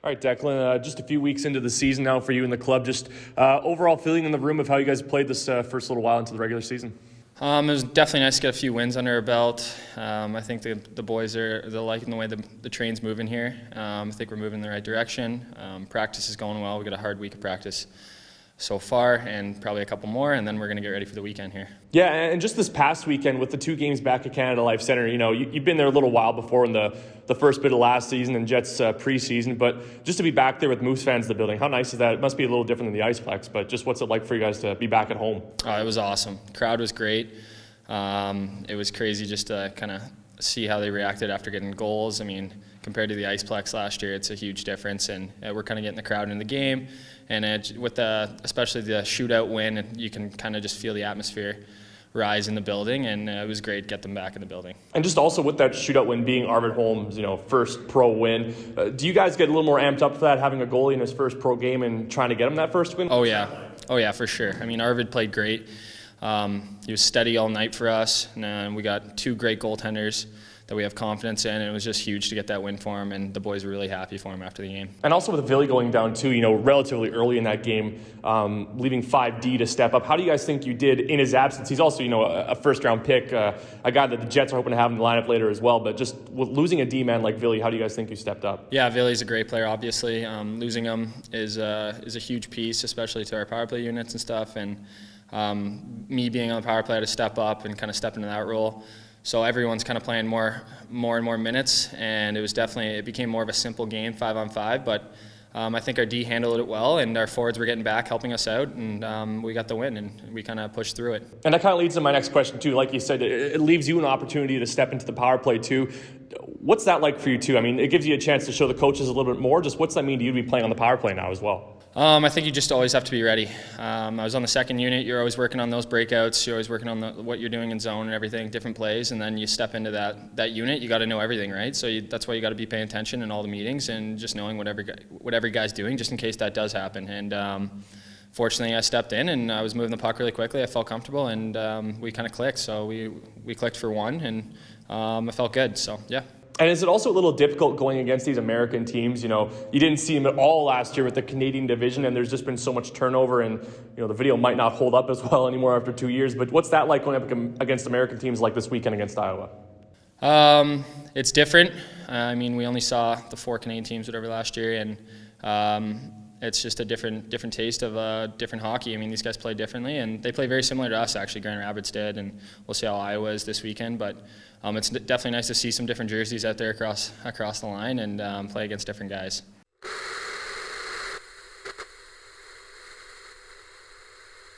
All right, Declan, just a few weeks into the season now for you and the club. Just overall feeling in the room of how you guys played this first little while into the regular season? It was definitely nice to get a few wins under our belt. I think the boys they're liking the way the train's moving here. I think we're moving in the right direction. Practice is going well. We got a hard week of practice so far, and probably a couple more, and then we're going to get ready for the weekend here. Yeah, and just this past weekend with the 2 games back at Canada Life Centre, you know, you've been there a little while before in the first bit of last season and Jets preseason, but just to be back there with Moose fans in the building, how nice is that? It must be a little different than the Iceplex, but just what's it like for you guys to be back at home? It was awesome. Crowd was great. It was crazy just to kind of see how they reacted after getting goals. I mean, compared to the Iceplex last year, it's a huge difference, and we're kind of getting the crowd in the game. And especially the shootout win, you can kind of just feel the atmosphere rise in the building, and it was great to get them back in the building. And just also with that shootout win being Arvid Holm's, first pro win, do you guys get a little more amped up for that, having a goalie in his first pro game and trying to get him that first win? Oh yeah, for sure. I mean, Arvid played great. He was steady all night for us, and we got 2 great goaltenders that we have confidence in, and it was just huge to get that win for him, and the boys were really happy for him after the game. And also with Billy going down too, relatively early in that game, leaving 5D to step up. How do you guys think you did in his absence? He's also, a first-round pick, a guy that the Jets are hoping to have in the lineup later as well, but just with losing a D-man like Billy, how do you guys think you stepped up? Yeah, Billy's a great player, obviously. Losing him is a huge piece, especially to our power play units and stuff, and me being on the power play, I had to step up and kind of step into that role. So everyone's kind of playing more and more minutes, and it became more of a simple game, 5-on-5. But I think our D handled it well, and our forwards were getting back, helping us out, and we got the win, and we kind of pushed through it. And that kind of leads to my next question too. Like you said, it leaves you an opportunity to step into the power play too. What's that like for you too? I mean, it gives you a chance to show the coaches a little bit more. Just what's that mean to you to be playing on the power play now as well? I think you just always have to be ready. I was on the second unit. You're always working on those breakouts. You're always working on what you're doing in zone and everything, different plays. And then you step into that unit. You got to know everything, right? So that's why you got to be paying attention in all the meetings and just knowing what every guy's doing, just in case that does happen. And fortunately, I stepped in and I was moving the puck really quickly. I felt comfortable, and we kind of clicked. So we clicked for one, and I felt good. So yeah. And is it also a little difficult going against these American teams? You didn't see them at all last year with the Canadian division, and there's just been so much turnover, and the video might not hold up as well anymore after 2 years. But what's that like going up against American teams like this weekend against Iowa? It's different. I mean, we only saw the 4 Canadian teams whatever last year, and it's just a different taste of different hockey. I mean, these guys play differently, and they play very similar to us, actually. Grand Rapids did, and we'll see how Iowa is this weekend. But it's definitely nice to see some different jerseys out there across the line and play against different guys.